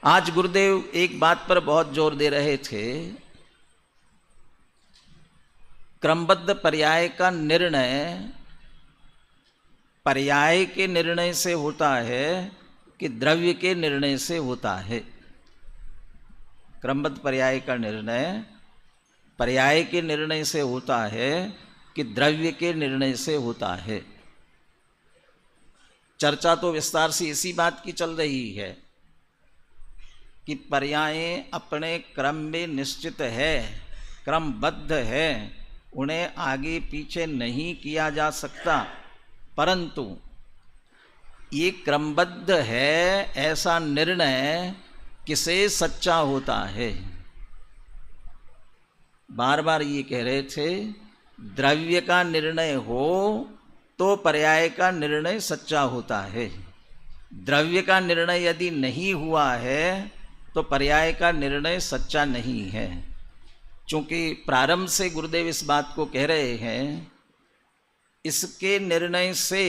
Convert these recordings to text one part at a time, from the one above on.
आज गुरुदेव एक बात पर बहुत जोर दे रहे थे। क्रमबद्ध पर्याय का निर्णय पर्याय के निर्णय से होता है कि द्रव्य के निर्णय से होता है। क्रमबद्ध पर्याय का निर्णय पर्याय के निर्णय से होता है कि द्रव्य के निर्णय से होता है। चर्चा तो विस्तार से इसी बात की चल रही है कि पर्याय अपने क्रम में निश्चित है, क्रमबद्ध है, उन्हें आगे पीछे नहीं किया जा सकता। परंतु ये क्रमबद्ध है ऐसा निर्णय किसे सच्चा होता है। बार बार ये कह रहे थे, द्रव्य का निर्णय हो तो पर्याय का निर्णय सच्चा होता है। द्रव्य का निर्णय यदि नहीं हुआ है तो पर्याय का निर्णय सच्चा नहीं है। चूँकि प्रारंभ से गुरुदेव इस बात को कह रहे हैं, इसके निर्णय से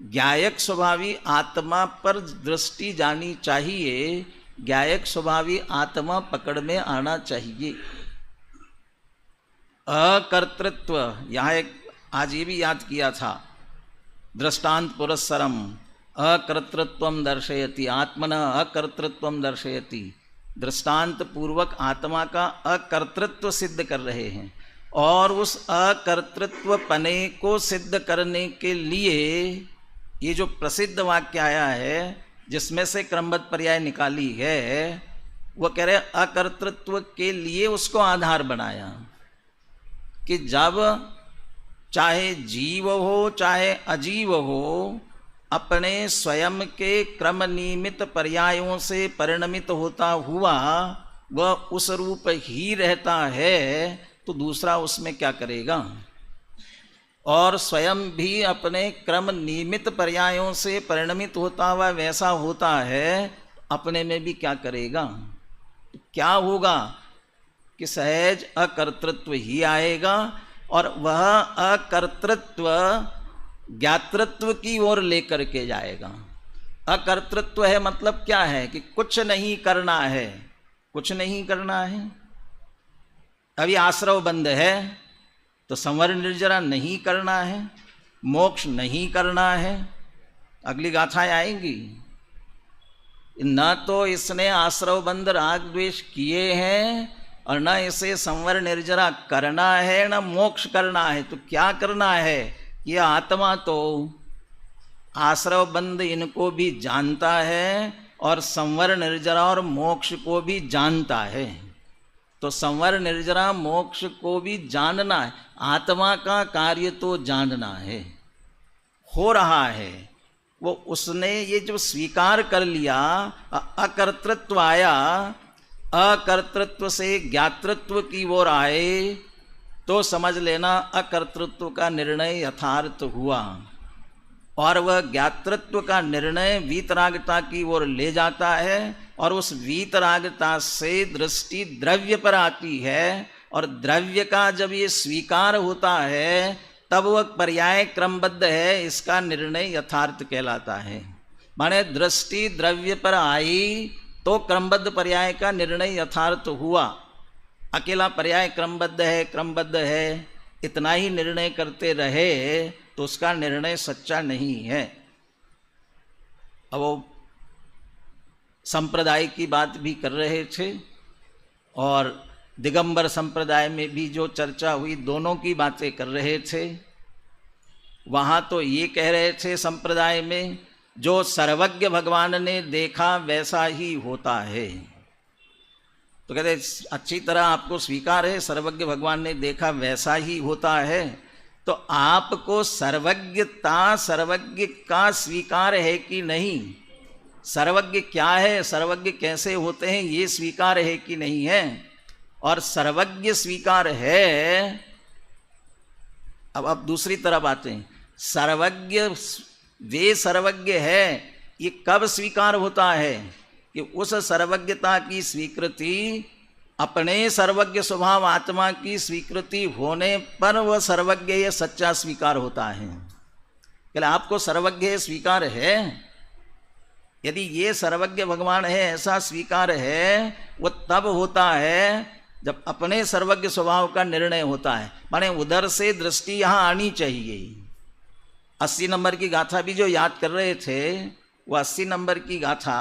ज्ञायक स्वभावी आत्मा पर दृष्टि जानी चाहिए, ज्ञायक स्वभावी आत्मा पकड़ में आना चाहिए। अकर्तृत्व, यहाँ एक आज ये भी याद किया था, दृष्टांत पुरस्सरम अकर्तृत्वम दर्शयति, आत्मना अकर्तृत्वम दर्शयति। दृष्टांत पूर्वक आत्मा का अकर्तृत्व सिद्ध कर रहे हैं और उस अकर्तृत्व पने को सिद्ध करने के लिए ये जो प्रसिद्ध वाक्य आया है जिसमें से क्रमबद्ध पर्याय निकाली है, वो कह रहे अकर्तृत्व के लिए उसको आधार बनाया कि जब चाहे जीव हो चाहे अजीव हो, अपने स्वयं के क्रम नियमित पर्यायों से परिणमित होता हुआ वह उस रूप ही रहता है, तो दूसरा उसमें क्या करेगा। और स्वयं भी अपने क्रम नियमित पर्यायों से परिणमित होता हुआ वैसा होता है, अपने में भी क्या करेगा। तो क्या होगा कि सहज अकर्तृत्व ही आएगा और वह अकर्तृत्व ज्ञातृत्व की ओर लेकर के जाएगा। अकर्तृत्व है मतलब क्या है कि कुछ नहीं करना है, कुछ नहीं करना है। अभी आश्रव बंद है तो संवर निर्जरा नहीं करना है, मोक्ष नहीं करना है। अगली गाथाएं आएंगी, न तो इसने आश्रव बंद राग द्वेष किए हैं और न इसे संवर निर्जरा करना है, न मोक्ष करना है। तो क्या करना है। ये आत्मा तो आश्रव बंद इनको भी जानता है और संवर निर्जरा और मोक्ष को भी जानता है। तो संवर निर्जरा मोक्ष को भी जानना है, आत्मा का कार्य तो जानना है, हो रहा है। वो उसने ये जो स्वीकार कर लिया, अकर्तृत्व आया, अकर्तृत्व से ज्ञातृत्व की ओर आए, तो समझ लेना अकर्तृत्व का निर्णय यथार्थ हुआ और वह ज्ञातृत्व का निर्णय वीतरागता की ओर ले जाता है और उस वीतरागता से दृष्टि द्रव्य पर आती है और द्रव्य का जब ये स्वीकार होता है तब वह पर्याय क्रमबद्ध है, इसका निर्णय यथार्थ कहलाता है। माने दृष्टि द्रव्य पर आई तो क्रमबद्ध पर्याय का निर्णय यथार्थ हुआ। अकेला पर्याय क्रमबद्ध है, क्रमबद्ध है, इतना ही निर्णय करते रहे तो उसका निर्णय सच्चा नहीं है। अब वो संप्रदाय की बात भी कर रहे थे और दिगंबर संप्रदाय में भी जो चर्चा हुई, दोनों की बातें कर रहे थे। वहाँ तो ये कह रहे थे संप्रदाय में, जो सर्वज्ञ भगवान ने देखा वैसा ही होता है। तो कहते अच्छी तरह आपको स्वीकार है, सर्वज्ञ भगवान ने देखा वैसा ही होता है, तो आपको सर्वज्ञता सर्वज्ञ का स्वीकार है कि नहीं। सर्वज्ञ क्या है, सर्वज्ञ कैसे होते हैं, ये स्वीकार है कि नहीं है। और सर्वज्ञ स्वीकार है। अब दूसरी तरफ आते हैं, सर्वज्ञ वे सर्वज्ञ है, ये कब स्वीकार होता है कि उस सर्वज्ञता की स्वीकृति अपने सर्वज्ञ स्वभाव आत्मा की स्वीकृति होने पर वह सर्वज्ञ ये सच्चा स्वीकार होता है। क्या आपको सर्वज्ञ स्वीकार है? यदि ये सर्वज्ञ भगवान है ऐसा स्वीकार है, वो तब होता है जब अपने सर्वज्ञ स्वभाव का निर्णय होता है। माने उधर से दृष्टि यहाँ आनी चाहिए। 80 नंबर की गाथा भी जो याद कर रहे थे, वो 80 नंबर की गाथा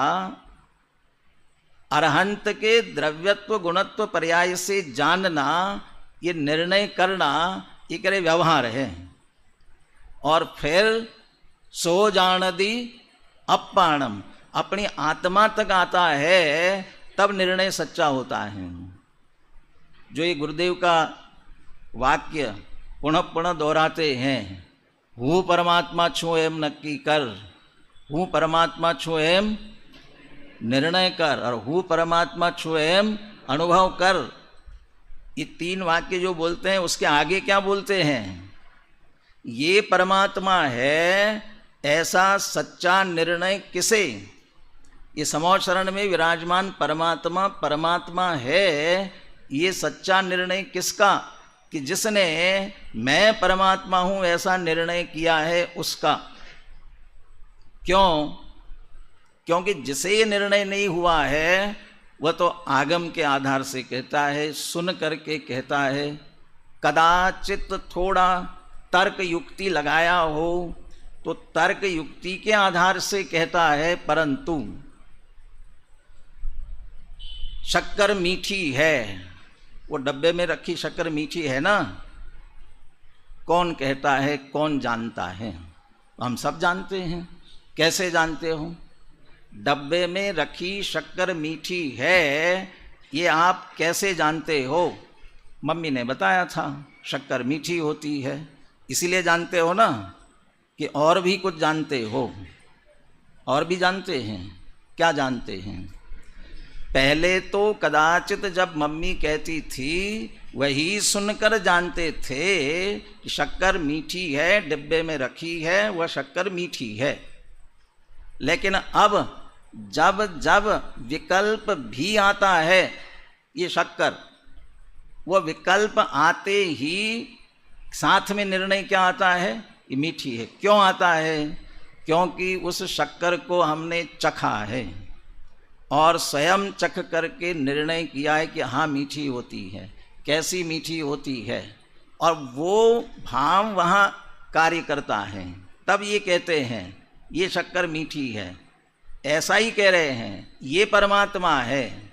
अरहंत के द्रव्यत्व गुणत्व पर्याय से जानना, ये निर्णय करना, ये करे व्यवहार है। और फिर सो जानदी अपाणम, अपनी आत्मा तक आता है तब निर्णय सच्चा होता है। जो ये गुरुदेव का वाक्य पुनः पुनः दोहराते हैं, हूँ परमात्मा छू एम नक्की कर, हूँ परमात्मा छू एम निर्णय कर, और हूँ परमात्मा छू एम अनुभव कर। ये 3 वाक्य जो बोलते हैं उसके आगे क्या बोलते हैं? ये परमात्मा है ऐसा सच्चा निर्णय किसे? ये समौ शरण में विराजमान परमात्मा परमात्मा है, ये सच्चा निर्णय किसका? कि जिसने मैं परमात्मा हूं ऐसा निर्णय किया है उसका। क्यों? क्योंकि जिसे ये निर्णय नहीं हुआ है वह तो आगम के आधार से कहता है, सुन करके कहता है, कदाचित थोड़ा तर्क युक्ति लगाया हो तो तर्क युक्ति के आधार से कहता है, परंतु शक्कर मीठी है, वो डब्बे में रखी शक्कर मीठी है ना, कौन कहता है, कौन जानता है? हम सब जानते हैं। कैसे जानते हो? डब्बे में रखी शक्कर मीठी है, ये आप कैसे जानते हो? मम्मी ने बताया था शक्कर मीठी होती है, इसीलिए जानते हो ना, कि और भी कुछ जानते हो? और भी जानते हैं? क्या जानते हैं? पहले तो कदाचित जब मम्मी कहती थी वही सुनकर जानते थे कि शक्कर मीठी है, डिब्बे में रखी है, वह शक्कर मीठी है। लेकिन अब जब जब विकल्प भी आता है, ये शक्कर, वह विकल्प आते ही साथ में निर्णय क्या आता है? ये मीठी है। क्यों आता है? क्योंकि उस शक्कर को हमने चखा है और स्वयं चख करके निर्णय किया है कि हाँ मीठी होती है। कैसी मीठी होती है? और वो भाव वहाँ कार्य करता है, तब ये कहते हैं ये शक्कर मीठी है। ऐसा ही कह रहे हैं, ये परमात्मा है,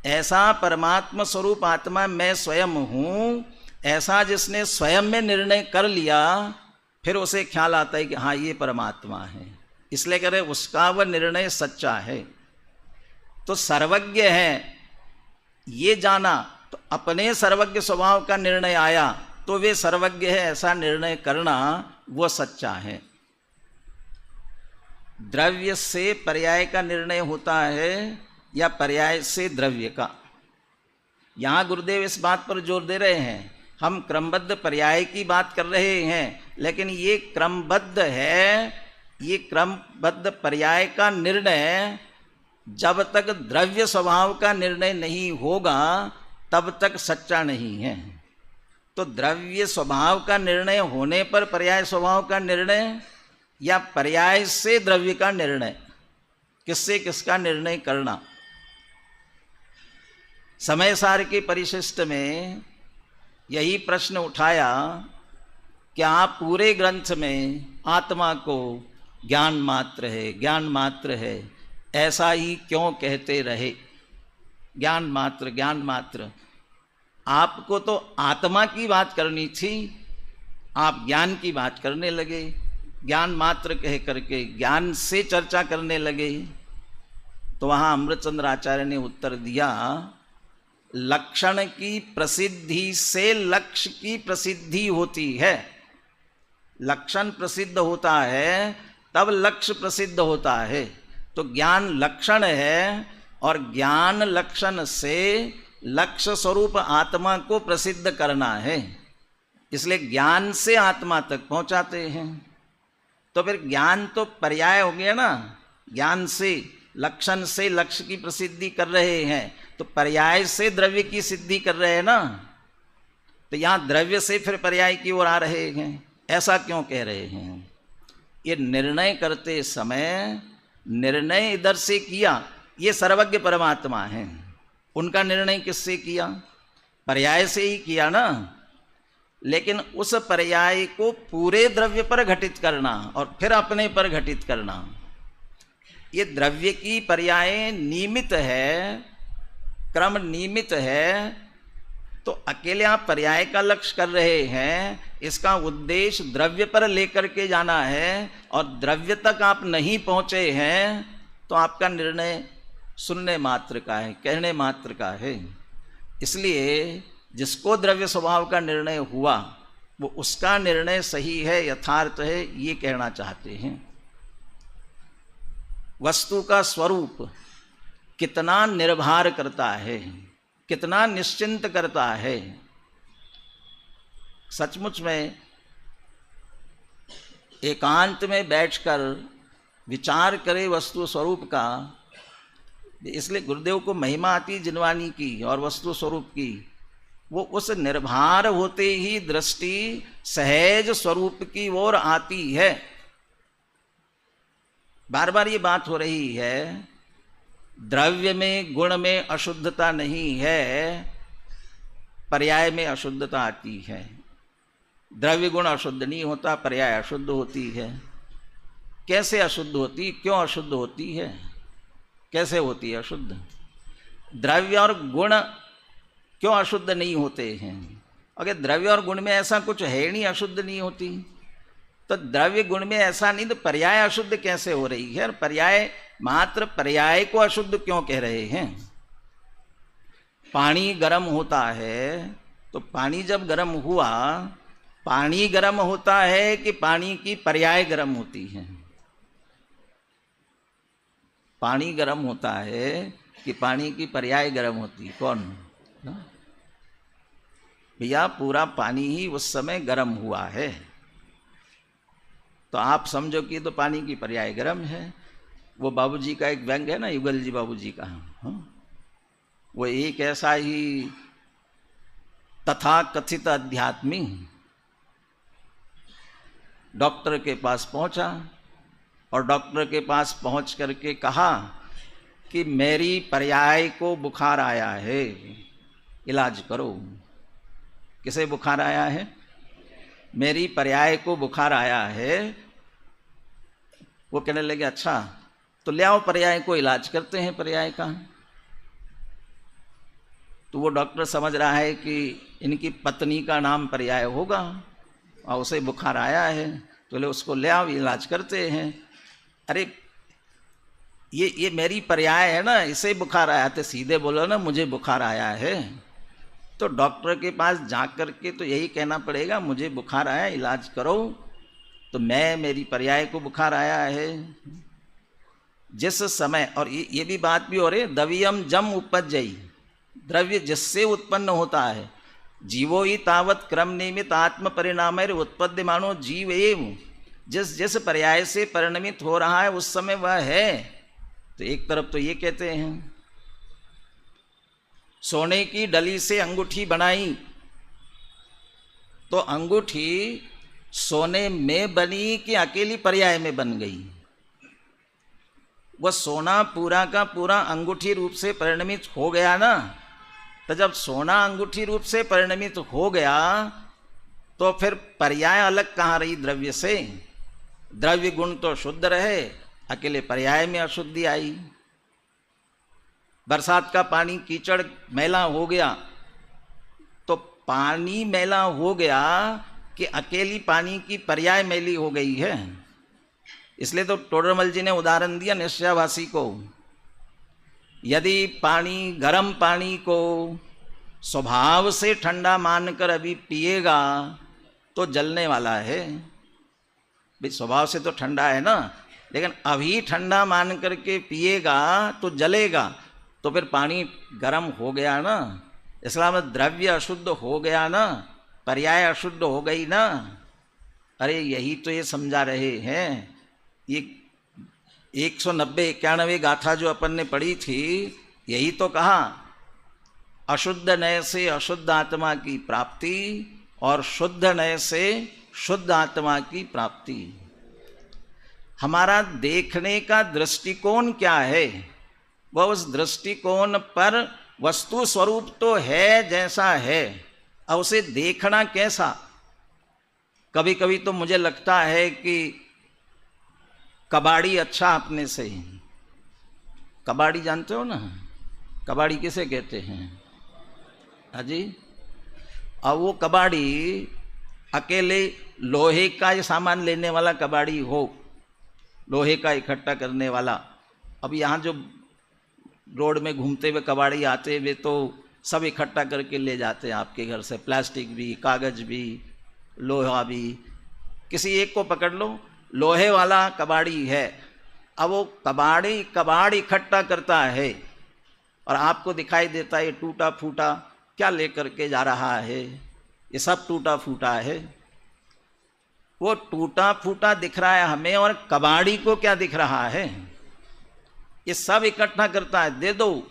ऐसा परमात्मा स्वरूप आत्मा मैं स्वयं हूँ, ऐसा जिसने स्वयं में निर्णय कर लिया, फिर उसे ख्याल आता है कि हाँ ये परमात्मा है, इसलिए कह रहे उसका वह निर्णय सच्चा है। तो सर्वज्ञ है, ये जाना तो अपने सर्वज्ञ स्वभाव का निर्णय आया, तो वे सर्वज्ञ है ऐसा निर्णय करना वो सच्चा है। द्रव्य से पर्याय का निर्णय होता है या पर्याय से द्रव्य का? यहाँ गुरुदेव इस बात पर जोर दे रहे हैं, हम क्रमबद्ध पर्याय की बात कर रहे हैं, लेकिन ये क्रमबद्ध है, ये क्रमबद्ध पर्याय का निर्णय जब तक द्रव्य स्वभाव का निर्णय नहीं होगा तब तक सच्चा नहीं है। तो द्रव्य स्वभाव का निर्णय होने पर पर्याय स्वभाव का निर्णय, या पर्याय से द्रव्य का निर्णय, किससे किसका निर्णय करना? समय सार के परिशिष्ट में यही प्रश्न उठाया कि आप पूरे ग्रंथ में आत्मा को ज्ञान मात्र है, ज्ञान मात्र है, ऐसा ही क्यों कहते रहे? ज्ञान मात्र, ज्ञान मात्र। आपको तो आत्मा की बात करनी थी, आप ज्ञान की बात करने लगे, ज्ञान मात्र कह करके ज्ञान से चर्चा करने लगे। तो वहाँ अमृतचंद्र आचार्य ने उत्तर दिया, लक्षण की प्रसिद्धि से लक्ष्य की प्रसिद्धि होती है। लक्षण प्रसिद्ध होता है तब लक्ष्य प्रसिद्ध होता है। तो ज्ञान लक्षण है और ज्ञान लक्षण से लक्ष्य स्वरूप आत्मा को प्रसिद्ध करना है, इसलिए ज्ञान से आत्मा तक पहुंचाते हैं। तो फिर ज्ञान तो पर्याय हो गया ना, ज्ञान से लक्षण से लक्ष्य की प्रसिद्धि कर रहे हैं, तो पर्याय से द्रव्य की सिद्धि कर रहे हैं ना। तो यहाँ द्रव्य से फिर पर्याय की ओर आ रहे हैं, ऐसा क्यों कह रहे हैं? ये निर्णय करते समय निर्णय इधर से किया, ये सर्वज्ञ परमात्मा है, उनका निर्णय किससे किया? पर्याय से ही किया ना। लेकिन उस पर्याय को पूरे द्रव्य पर घटित करना और फिर अपने पर घटित करना, ये द्रव्य की पर्याय नियमित है, क्रम नियमित है। तो अकेले आप पर्याय का लक्ष्य कर रहे हैं, इसका उद्देश्य द्रव्य पर लेकर के जाना है और द्रव्य तक आप नहीं पहुंचे हैं, तो आपका निर्णय सुनने मात्र का है, कहने मात्र का है। इसलिए जिसको द्रव्य स्वभाव का निर्णय हुआ वो उसका निर्णय सही है, यथार्थ है, ये कहना चाहते हैं। वस्तु का स्वरूप कितना निर्भर करता है, कितना निश्चिंत करता है। सचमुच में एकांत में बैठकर विचार करे वस्तु स्वरूप का। इसलिए गुरुदेव को महिमा आती जिनवानी की और वस्तु स्वरूप की, वो उस निर्भर होते ही दृष्टि सहज स्वरूप की ओर आती है। बार बार ये बात हो रही है, द्रव्य में गुण में अशुद्धता नहीं है, पर्याय में अशुद्धता आती है। द्रव्य गुण अशुद्ध नहीं होता, पर्याय अशुद्ध होती है। कैसे अशुद्ध होती, क्यों अशुद्ध होती है, कैसे होती है अशुद्ध? द्रव्य और गुण क्यों अशुद्ध नहीं होते हैं? अगर द्रव्य और गुण में ऐसा कुछ है नहीं, अशुद्ध नहीं होती, तो द्रव्य गुण में ऐसा नहीं, तो पर्याय अशुद्ध कैसे हो रही है? और पर्याय मात्र पर्याय को अशुद्ध क्यों कह रहे हैं? पानी गर्म होता है, तो पानी जब गर्म हुआ, पानी गर्म होता है कि पानी की पर्याय गर्म होती है? पानी गर्म होता है कि पानी की पर्याय गर्म होती है? कौन? भैया पूरा पानी ही उस समय गर्म हुआ है, तो आप समझो कि तो पानी की पर्याय गर्म है। वो बाबूजी का एक व्यंग है ना, युगल जी बाबूजी का, वो एक ऐसा ही तथा कथित अध्यात्मी डॉक्टर के पास पहुंचा और डॉक्टर के पास पहुंच करके कहा कि मेरी पर्याय को बुखार आया है, इलाज करो। किसे बुखार आया है? मेरी पर्याय को बुखार आया है। वो कहने लगे अच्छा तो ले आओ पर्याय को, इलाज करते हैं पर्याय का। तो वो डॉक्टर समझ रहा है कि इनकी पत्नी का नाम पर्याय होगा और उसे बुखार आया है, तो ले उसको ले आओ, इलाज करते हैं। अरे ये मेरी पर्याय है ना, इसे बुखार आया, तो सीधे बोलो ना मुझे बुखार आया है। तो डॉक्टर के पास जा कर के तो यही कहना पड़ेगा मुझे बुखार आया, इलाज करो। तो मेरी पर्याय को बुखार आया है। जिस समय, और ये भी बात भी हो रही है, द्रव्यम जम उपजई, द्रव्य जिससे उत्पन्न होता है, जीवो ही तावत क्रम नियमित आत्म परिणाम उत्पद्यमानो जीव एवं, जिस पर्याय से परिणमित हो रहा है उस समय वह है। तो एक तरफ तो ये कहते हैं सोने की डली से अंगूठी बनाई, तो अंगूठी सोने में बनी कि अकेली पर्याय में बन गई? वह सोना पूरा का पूरा अंगूठी रूप से परिणमित हो गया ना। तो जब सोना अंगूठी रूप से परिणमित हो गया तो फिर पर्याय अलग कहाँ रही द्रव्य से? द्रव्य गुण तो शुद्ध रहे, अकेले पर्याय में अशुद्धि आई। बरसात का पानी कीचड़ मैला हो गया, तो पानी मैला हो गया कि अकेली पानी की पर्याय मैली हो गई है? इसलिए तो टोडरमल जी ने उदाहरण दिया निश्चयाभासी को। यदि पानी, गर्म पानी को स्वभाव से ठंडा मानकर अभी पिएगा तो जलने वाला है। भाई स्वभाव से तो ठंडा है ना, लेकिन अभी ठंडा मान करके पिएगा तो जलेगा। तो फिर पानी गर्म हो गया ना, इसलिए द्रव्य अशुद्ध हो गया ना, पर्याय अशुद्ध हो गई ना। अरे यही तो ये समझा रहे हैं। ये 190-91 गाथा जो अपन ने पढ़ी थी, यही तो कहा अशुद्ध नय से अशुद्ध आत्मा की प्राप्ति और शुद्ध नय से शुद्ध आत्मा की प्राप्ति। हमारा देखने का दृष्टिकोण क्या है, वह उस दृष्टिकोण पर वस्तु स्वरूप तो है जैसा है, अब उसे देखना कैसा। कभी कभी तो मुझे लगता है कि कबाड़ी अच्छा अपने से। कबाड़ी जानते हो ना, कबाड़ी किसे कहते हैं? हाजी, अब वो कबाड़ी अकेले लोहे का ये सामान लेने वाला कबाड़ी हो, लोहे का इकट्ठा करने वाला। अब यहाँ जो रोड में घूमते हुए कबाड़ी आते हुए तो सब इकट्ठा करके ले जाते हैं आपके घर से, प्लास्टिक भी, कागज भी, लोहा भी। किसी एक को पकड़ लो, लोहे वाला कबाड़ी है, अब वो कबाड़ इकट्ठा करता है और आपको दिखाई देता है ये टूटा फूटा क्या लेकर के जा रहा है, ये सब टूटा फूटा है। वो टूटा फूटा दिख रहा है हमें, और कबाड़ी को क्या दिख रहा है? ये सब इकट्ठा करता है, दे दो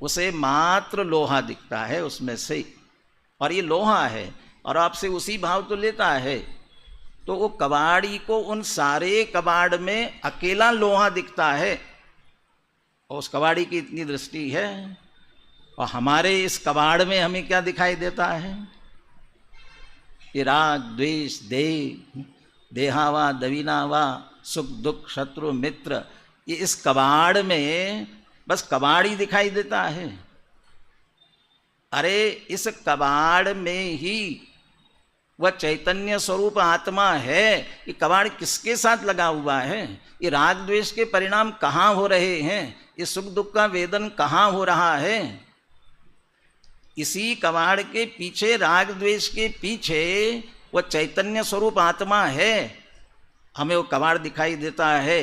उसे, मात्र लोहा दिखता है उसमें से, और ये लोहा है और आपसे उसी भाव तो लेता है। तो वो कबाड़ी को उन सारे कबाड़ में अकेला लोहा दिखता है, और उस कबाड़ी की इतनी दृष्टि है। और हमारे इस कबाड़ में हमें क्या दिखाई देता है? ये राग द्वेष, देहावा दवीनावा, सुख दुख शत्रु मित्र, ये इस कबाड़ में बस कबाड़ ही दिखाई देता है। अरे इस कबाड़ में ही वह चैतन्य स्वरूप आत्मा है। ये कबाड़ किसके साथ लगा हुआ है? ये राग द्वेष के परिणाम कहाँ हो रहे हैं? ये सुख दुख का वेदन कहाँ हो रहा है? इसी कबाड़ के पीछे, राग द्वेष के पीछे वह चैतन्य स्वरूप आत्मा है। हमें वो कबाड़ दिखाई देता है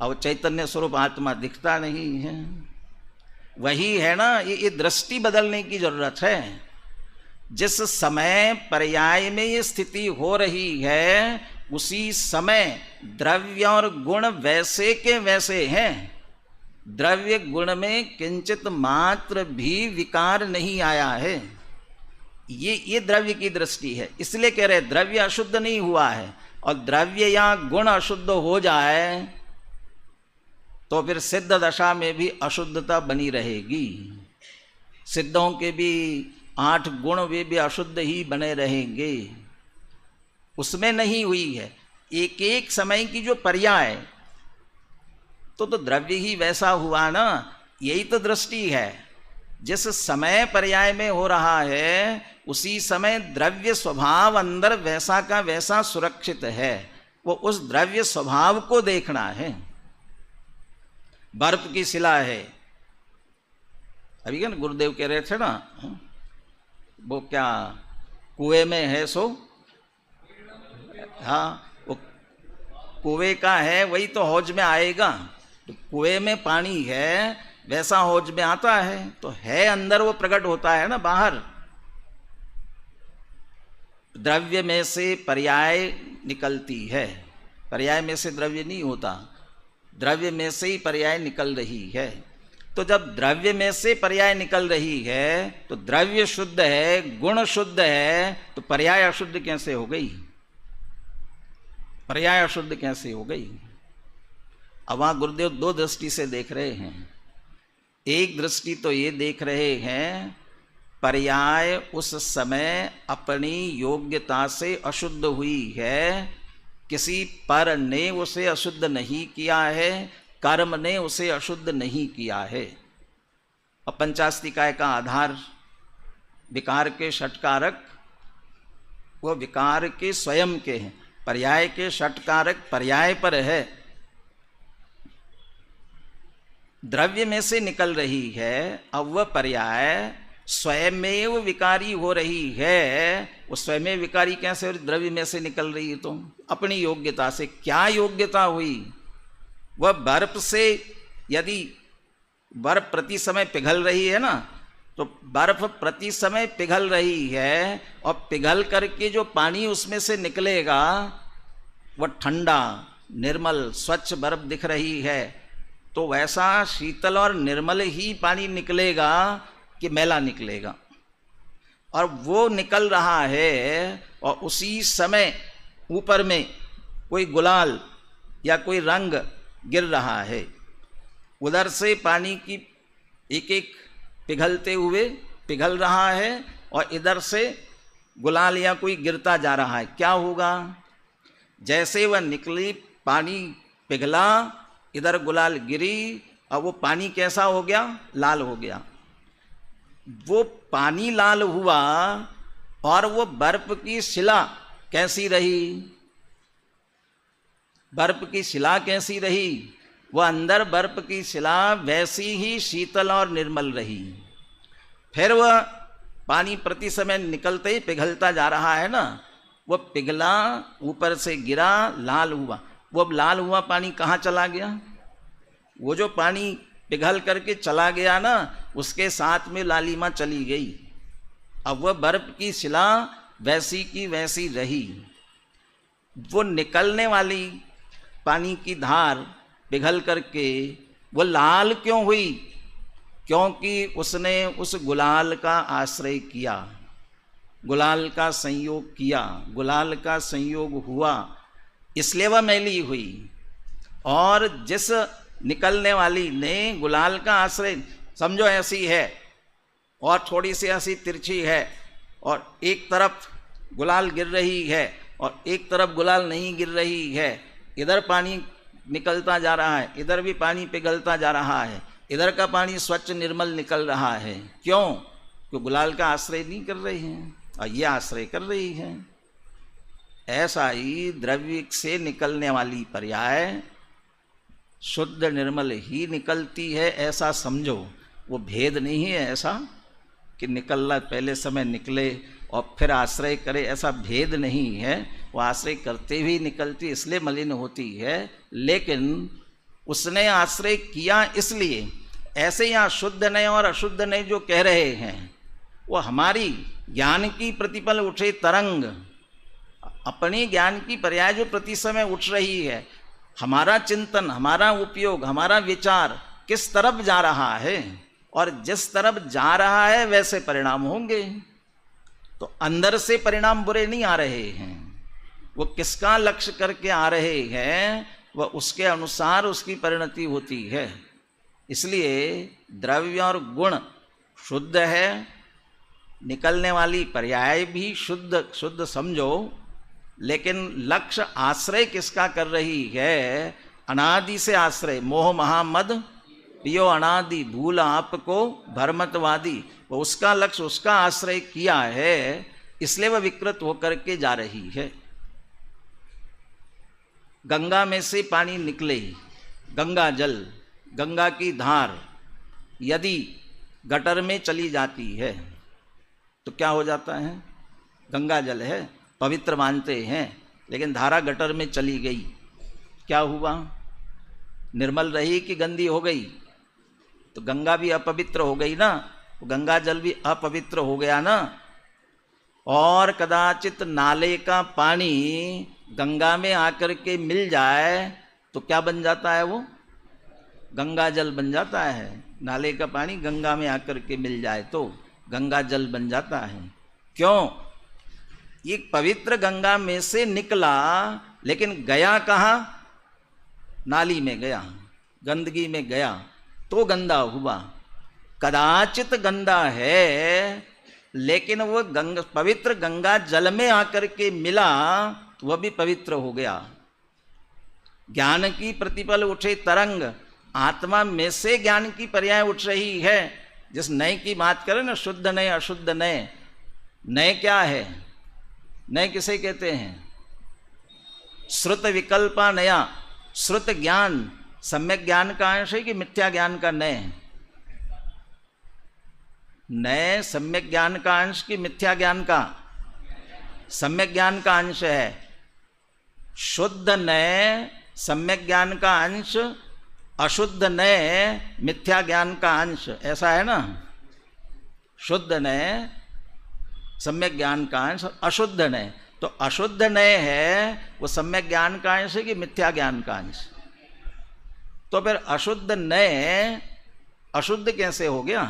और चैतन्य स्वरूप आत्मा दिखता नहीं है। वही है ना, ये दृष्टि बदलने की जरूरत है। जिस समय पर्याय में ये स्थिति हो रही है, उसी समय द्रव्य और गुण वैसे के वैसे हैं। द्रव्य गुण में किंचित मात्र भी विकार नहीं आया है। ये द्रव्य की दृष्टि है। इसलिए कह रहे द्रव्य अशुद्ध नहीं हुआ है, और द्रव्य या गुण अशुद्ध हो जाए तो फिर सिद्ध दशा में भी अशुद्धता बनी रहेगी। सिद्धों के भी 8 गुण वे भी अशुद्ध ही बने रहेंगे, उसमें नहीं हुई है। एक एक समय की जो पर्याय, तो द्रव्य ही वैसा हुआ ना। यही तो दृष्टि है। जिस समय पर्याय में हो रहा है, उसी समय द्रव्य स्वभाव अंदर वैसा का वैसा सुरक्षित है। वो उस द्रव्य स्वभाव को देखना है। बर्फ की शिला है, अभी क्या गुरुदेव कह रहे थे ना, वो क्या कुएं में है सो, हाँ वो कुएं का है, वही तो हौज में आएगा। तो कुएं में पानी है, वैसा हौज में आता है, तो है अंदर, वो प्रकट होता है ना बाहर। द्रव्य में से पर्याय निकलती है, पर्याय में से द्रव्य नहीं होता, द्रव्य में से ही पर्याय निकल रही है। तो जब द्रव्य में से पर्याय निकल रही है, तो द्रव्य शुद्ध है, गुण शुद्ध है, तो पर्याय अशुद्ध कैसे हो गई? पर्याय अशुद्ध कैसे हो गई? अब वहां गुरुदेव 2 दृष्टि से देख रहे हैं। एक दृष्टि तो ये देख रहे हैं, पर्याय उस समय अपनी योग्यता से अशुद्ध हुई है, किसी पर ने उसे अशुद्ध नहीं किया है, कर्म ने उसे अशुद्ध नहीं किया है। और पंचास्तिकाय का आधार विकार के षटकारक, वो विकार के स्वयं के हैं। पर्याय के षटकारक पर्याय पर है, द्रव्य में से निकल रही है। अब वह पर्याय स्वयमेव विकारी हो रही है। वो स्वयं विकारी कैसे? द्रव्य में से निकल रही है तो अपनी योग्यता से। क्या योग्यता हुई? वह बर्फ से, यदि बर्फ प्रति समय पिघल रही है ना, तो बर्फ प्रति समय पिघल रही है, और पिघल करके जो पानी उसमें से निकलेगा वह ठंडा निर्मल स्वच्छ बर्फ दिख रही है। तो वैसा शीतल और निर्मल ही पानी निकलेगा कि मैला निकलेगा? और वो निकल रहा है, और उसी समय ऊपर में कोई गुलाल या कोई रंग गिर रहा है, उधर से पानी की एक एक पिघलते हुए पिघल रहा है और इधर से गुलाल या कोई गिरता जा रहा है, क्या होगा? जैसे वह निकली, पानी पिघला, इधर गुलाल गिरी, और वो पानी कैसा हो गया? लाल हो गया। वो पानी लाल हुआ और वो बर्फ की शिला कैसी रही? बर्फ की शिला कैसी रही? वो अंदर बर्फ की शिला वैसी ही शीतल और निर्मल रही। फिर वह पानी प्रति समय निकलते ही पिघलता जा रहा है ना, वो पिघला, ऊपर से गिरा, लाल हुआ। वो लाल हुआ पानी कहाँ चला गया? वो जो पानी पिघल करके चला गया ना, उसके साथ में लालिमा चली गई। अब वह बर्फ की शिला वैसी की वैसी रही। वो निकलने वाली पानी की धार पिघल करके वो लाल क्यों हुई? क्योंकि उसने उस गुलाल का आश्रय किया, गुलाल का संयोग किया, गुलाल का संयोग हुआ, इसलिए वह मैली हुई। और जिस निकलने वाली ने गुलाल का आश्रय, समझो ऐसी है और थोड़ी सी ऐसी तिरछी है, और एक तरफ गुलाल गिर रही है और एक तरफ गुलाल नहीं गिर रही है, इधर पानी निकलता जा रहा है, इधर भी पानी पिघलता जा रहा है, इधर का पानी स्वच्छ निर्मल निकल रहा है। क्यों? क्योंकि गुलाल का आश्रय नहीं कर रही हैं और ये आश्रय कर रही है। ऐसा ही द्रव्य से निकलने वाली पर्याय शुद्ध निर्मल ही निकलती है, ऐसा समझो। वो भेद नहीं है ऐसा कि निकलना पहले समय निकले और फिर आश्रय करे, ऐसा भेद नहीं है। वो आश्रय करते हुए निकलती, इसलिए मलिन होती है, लेकिन उसने आश्रय किया इसलिए। ऐसे यहाँ शुद्ध नय और अशुद्ध नय जो कह रहे हैं, वो हमारी ज्ञान की प्रतिपल उठे तरंग, अपने ज्ञान की पर्याय जो प्रति समय उठ रही है, हमारा चिंतन, हमारा उपयोग, हमारा विचार किस तरफ जा रहा है, और जिस तरफ जा रहा है वैसे परिणाम होंगे। तो अंदर से परिणाम बुरे नहीं आ रहे हैं, वो किसका लक्ष्य करके आ रहे हैं, वह उसके अनुसार उसकी परिणति होती है। इसलिए द्रव्य और गुण शुद्ध है, निकलने वाली पर्याय भी शुद्ध शुद्ध समझो, लेकिन लक्ष्य आश्रय किसका कर रही है? अनादि से आश्रय। मोह महामद पियो अनादि, भूल आपको भरमतवादी। वो उसका लक्ष्य, उसका आश्रय किया है, इसलिए वह विकृत होकर के जा रही है। गंगा में से पानी निकले, गंगा जल, गंगा की धार यदि गटर में चली जाती है तो क्या हो जाता है? गंगा जल है, पवित्र मानते हैं, लेकिन धारा गटर में चली गई, क्या हुआ? निर्मल रही कि गंदी हो गई? तो गंगा भी अपवित्र हो गई ना, गंगा जल भी अपवित्र हो गया ना। और कदाचित नाले का पानी गंगा में आकर के मिल जाए तो क्या बन जाता है? वो गंगा जल बन जाता है। नाले का पानी गंगा में आकर के मिल जाए तो गंगा जल बन जाता है। क्यों? एक पवित्र गंगा में से निकला, लेकिन गया कहाँ? नाली में गया, गंदगी में गया, तो गंदा हुआ। कदाचित गंदा है, लेकिन वो पवित्र गंगा जल में आकर के मिला तो वह भी पवित्र हो गया। ज्ञान की प्रतिपल उठे तरंग, आत्मा में से ज्ञान की पर्याय उठ रही है। जिस नय की बात करें ना, शुद्ध नय अशुद्ध नय, नय क्या है? नय किसे कहते हैं? श्रुत विकल्पा नया। श्रुत ज्ञान सम्यक ज्ञान का अंश है कि मिथ्या ज्ञान का नय? नय सम्यक ज्ञान का अंश कि मिथ्या ज्ञान का? सम्यक ज्ञान का अंश है। शुद्ध नय सम्यक ज्ञान का अंश, अशुद्ध नय मिथ्या ज्ञान का अंश, ऐसा है ना? शुद्ध नय सम्यक ज्ञान का अंश, अशुद्ध नय। तो अशुद्ध नय है वो सम्यक ज्ञान का अंश है कि मिथ्या ज्ञान का अंश? तो फिर अशुद्ध नय अशुद्ध कैसे हो गया?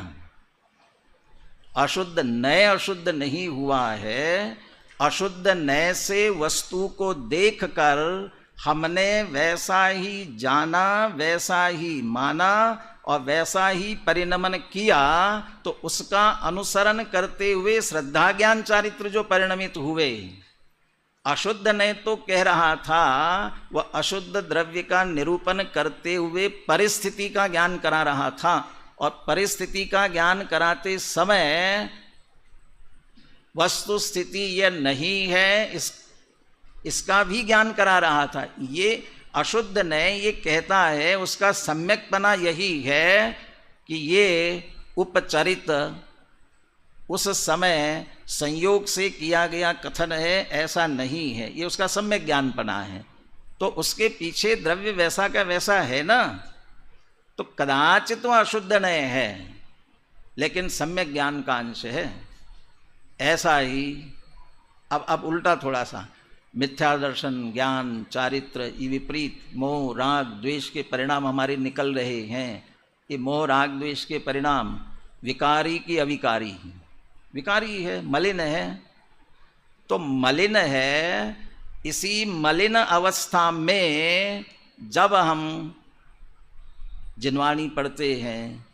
अशुद्ध नय अशुद्ध नहीं हुआ है। अशुद्ध नय से वस्तु को देखकर हमने वैसा ही जाना, वैसा ही माना और वैसा ही परिणमन किया, तो उसका अनुसरण करते हुए श्रद्धा ज्ञान चारित्र जो परिणमित हुए। अशुद्ध ने तो कह रहा था, वह अशुद्ध द्रव्य का निरूपण करते हुए परिस्थिति का ज्ञान करा रहा था, और परिस्थिति का ज्ञान कराते समय वस्तु स्थिति यह नहीं है, इसका भी ज्ञान करा रहा था। ये अशुद्ध ने ये कहता है, उसका सम्यकपना यही है कि ये उपचरित उस समय संयोग से किया गया कथन है, ऐसा नहीं है, ये उसका सम्यक ज्ञानपना है। तो उसके पीछे द्रव्य वैसा का वैसा है ना, तो कदाचित वह अशुद्ध नहीं है, लेकिन सम्यक ज्ञान का अंश है। ऐसा ही अब उल्टा थोड़ा सा, मिथ्या दर्शन, ज्ञान, चारित्र, ये विपरीत मोह राग द्वेष के परिणाम हमारे निकल रहे हैं। ये मोह राग द्वेष के परिणाम विकारी की अविकारी, विकारी है, मलिन है। तो मलिन है, इसी मलिन अवस्था में जब हम जिनवाणी पढ़ते हैं,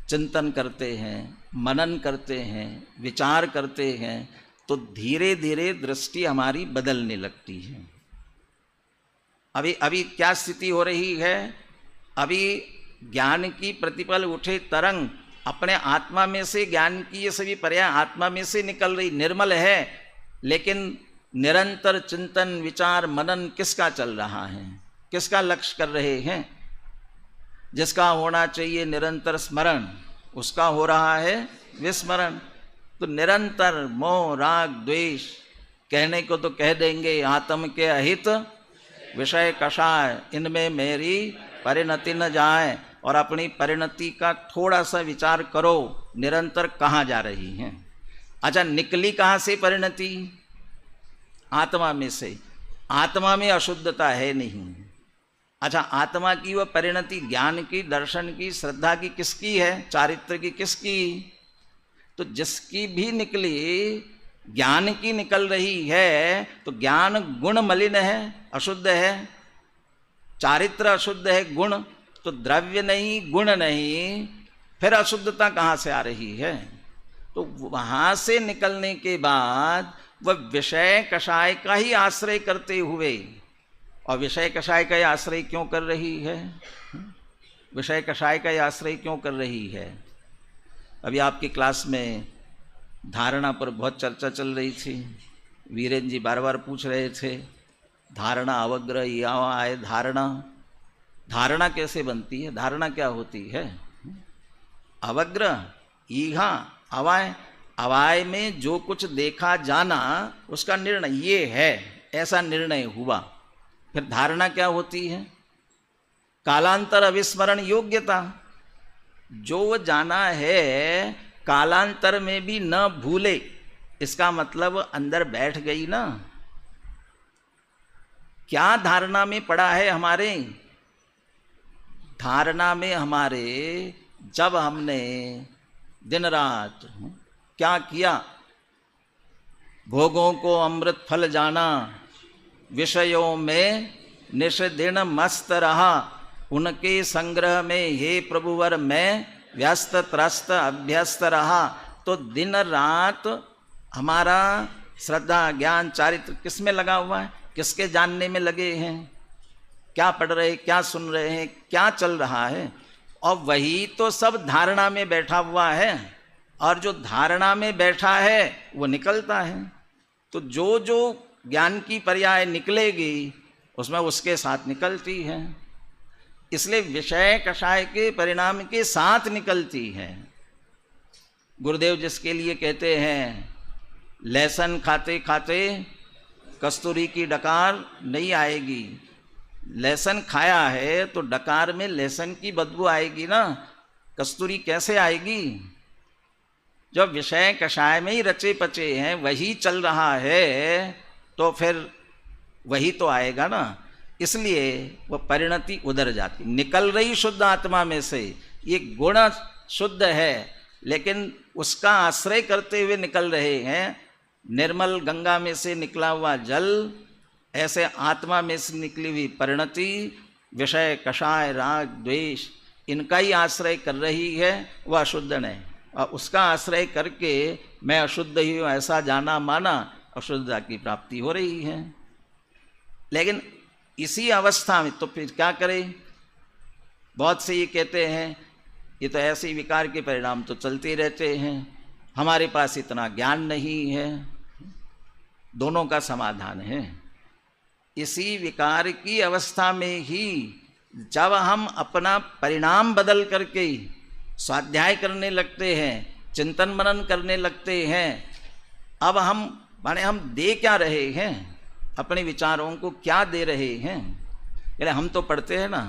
चिंतन करते हैं, मनन करते हैं, विचार करते हैं, तो धीरे धीरे दृष्टि हमारी बदलने लगती है। अभी क्या स्थिति हो रही है? अभी ज्ञान की प्रतिपल उठे तरंग अपने आत्मा में से, ज्ञान की ये सभी पर्याय आत्मा में से निकल रही, निर्मल है, लेकिन निरंतर चिंतन विचार मनन किसका चल रहा है, किसका लक्ष्य कर रहे हैं? जिसका होना चाहिए निरंतर स्मरण, उसका हो रहा है विस्मरण। तो निरंतर मोह राग द्वेष, कहने को तो कह देंगे आत्म के अहित विषय कषाय, इनमें मेरी परिणति न जाए। और अपनी परिणति का थोड़ा सा विचार करो, निरंतर कहाँ जा रही हैं? अच्छा, निकली कहाँ से परिणति? आत्मा में से। आत्मा में अशुद्धता है नहीं। अच्छा, आत्मा की वह परिणति ज्ञान की, दर्शन की, श्रद्धा की किसकी है? चारित्र की किसकी? तो जिसकी भी निकली ज्ञान की निकल रही है, तो ज्ञान गुण मलिन है, अशुद्ध है, चारित्र अशुद्ध है, गुण तो द्रव्य नहीं, गुण नहीं, फिर अशुद्धता कहाँ से आ रही है? तो वहाँ से निकलने के बाद वह विषय कषाय का ही आश्रय करते हुए, और विषय कषाय का आश्रय क्यों कर रही है? विषय कषाय का आश्रय क्यों कर रही है? अभी आपकी क्लास में धारणा पर बहुत चर्चा चल रही थी। वीरेन जी बार बार पूछ रहे थे, धारणा अवग्रह या आए धारणा, धारणा कैसे बनती है? धारणा क्या होती है? अवग्रह, ईहा, अवाय, अवाय में जो कुछ देखा जाना उसका निर्णय ये है, ऐसा निर्णय हुआ। फिर धारणा क्या होती है? कालांतर अविस्मरण योग्यता, जो जाना है कालांतर में भी न भूले, इसका मतलब अंदर बैठ गई ना। क्या धारणा में पड़ा है हमारे? धारणा में हमारे, जब हमने दिन रात क्या किया? भोगों को अमृत फल जाना, विषयों में निश दिन मस्त रहा, उनके संग्रह में हे प्रभुवर मैं व्यस्त त्रस्त अभ्यस्त रहा। तो दिन रात हमारा श्रद्धा ज्ञान चारित्र किस में लगा हुआ है? किसके जानने में लगे हैं? क्या पढ़ रहे, क्या सुन रहे हैं, क्या चल रहा है? और वही तो सब धारणा में बैठा हुआ है, और जो धारणा में बैठा है वो निकलता है। तो जो जो ज्ञान की पर्याय निकलेगी उसमें उसके साथ निकलती है, इसलिए विषय कषाय के परिणाम के साथ निकलती है। गुरुदेव जिसके लिए कहते हैं लहसुन खाते खाते कस्तूरी की डकार नहीं आएगी, लहसुन खाया है तो डकार में लहसुन की बदबू आएगी ना, कस्तूरी कैसे आएगी? जब विषय कषाय में ही रचे पचे हैं, वही चल रहा है, तो फिर वही तो आएगा ना। इसलिए वह परिणति उधर जाती, निकल रही शुद्ध आत्मा में से। ये गुण शुद्ध है, लेकिन उसका आश्रय करते हुए निकल रहे हैं। निर्मल गंगा में से निकला हुआ जल ऐसे आत्मा में से निकली हुई परिणति विषय, कषाय, राग, द्वेष इनका ही आश्रय कर रही है, वह अशुद्ध नहीं। और उसका आश्रय करके मैं अशुद्ध ही हूँ ऐसा जाना माना, अशुद्धता की प्राप्ति हो रही है। लेकिन इसी अवस्था में तो फिर क्या करें? बहुत से ये कहते हैं ये तो ऐसे विकार के परिणाम तो चलते रहते हैं, हमारे पास इतना ज्ञान नहीं है। दोनों का समाधान है। इसी विकार की अवस्था में ही जब हम अपना परिणाम बदल करके स्वाध्याय करने लगते हैं, चिंतन मनन करने लगते हैं, अब हम माने हम दे क्या रहे हैं? अपने विचारों को क्या दे रहे हैं? अरे हम तो पढ़ते हैं ना,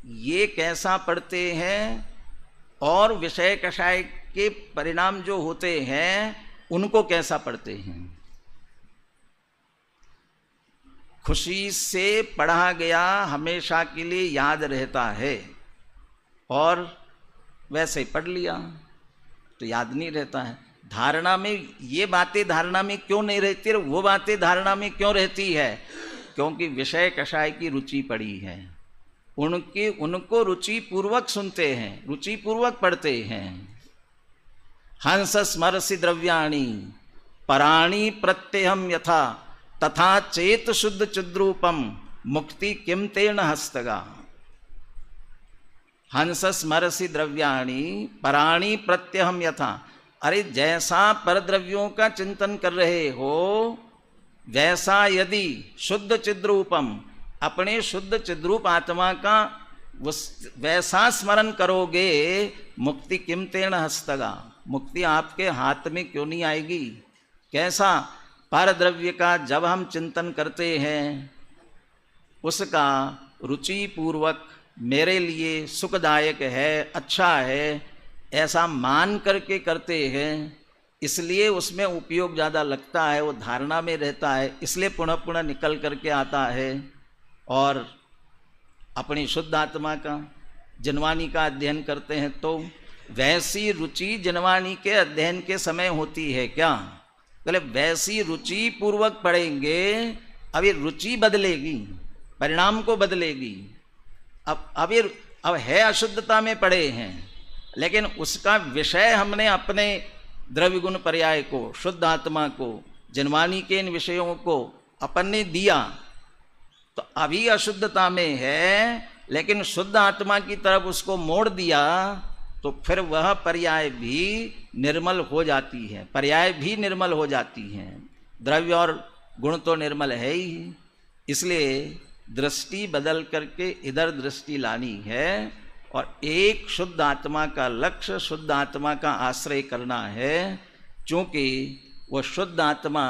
ये कैसा पढ़ते हैं और विषय कषाय के परिणाम जो होते हैं उनको कैसा पढ़ते हैं। खुशी से पढ़ा गया हमेशा के लिए याद रहता है, और वैसे ही पढ़ लिया तो याद नहीं रहता है। धारणा में ये बातें धारणा में क्यों नहीं रहती, वो बातें धारणा में क्यों रहती है? क्योंकि विषय कषाय की रुचि पड़ी है, उनको रुचि पूर्वक सुनते हैं, रुचि पूर्वक पढ़ते हैं। हंस स्मरसि द्रव्याणि पराणि प्रत्यहम यथा तथा चेत शुद्ध चिद्रूपम मुक्ति किम तेन हस्तगा। हंस स्मरसि द्रव्याणि पराणि प्रत्यहम यथा, अरे जैसा परद्रव्यों का चिंतन कर रहे हो वैसा यदि शुद्ध चिद्रूपम अपने शुद्ध चिद्रूप आत्मा का वैसा स्मरण करोगे, मुक्ति किम तेन हस्तगा, मुक्ति आपके हाथ में क्यों नहीं आएगी? कैसा? परद्रव्य का जब हम चिंतन करते हैं उसका रुचि पूर्वक मेरे लिए सुखदायक है, अच्छा है, ऐसा मान करके करते हैं, इसलिए उसमें उपयोग ज़्यादा लगता है, वो धारणा में रहता है, इसलिए पुनः पुनः निकल करके आता है। और अपनी शुद्ध आत्मा का जनवाणी का अध्ययन करते हैं तो वैसी रुचि जनवाणी के अध्ययन के समय होती है क्या? बोले वैसी रुचि पूर्वक पढ़ेंगे, अब ये रुचि बदलेगी, परिणाम को बदलेगी। अब है अशुद्धता में पड़े हैं, लेकिन उसका विषय हमने अपने द्रव्य गुण पर्याय को, शुद्ध आत्मा को, जनवाणी के इन विषयों को अपन ने दिया, तो अभी अशुद्धता में है, लेकिन शुद्ध आत्मा की तरफ उसको मोड़ दिया तो फिर वह पर्याय भी निर्मल हो जाती है, पर्याय भी निर्मल हो जाती हैं। द्रव्य और गुण तो निर्मल है ही, इसलिए दृष्टि बदल करके इधर दृष्टि लानी है और एक शुद्ध आत्मा का लक्ष्य, शुद्ध आत्मा का आश्रय करना है। क्योंकि वह शुद्ध आत्मा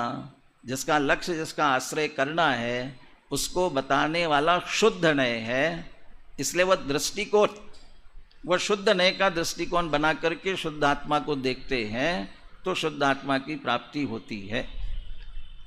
जिसका लक्ष्य, जिसका आश्रय करना है, उसको बताने वाला शुद्ध नय है, इसलिए वह दृष्टिकोण, वह शुद्ध नय का दृष्टिकोण बना करके शुद्ध आत्मा को देखते हैं तो शुद्ध आत्मा की प्राप्ति होती है।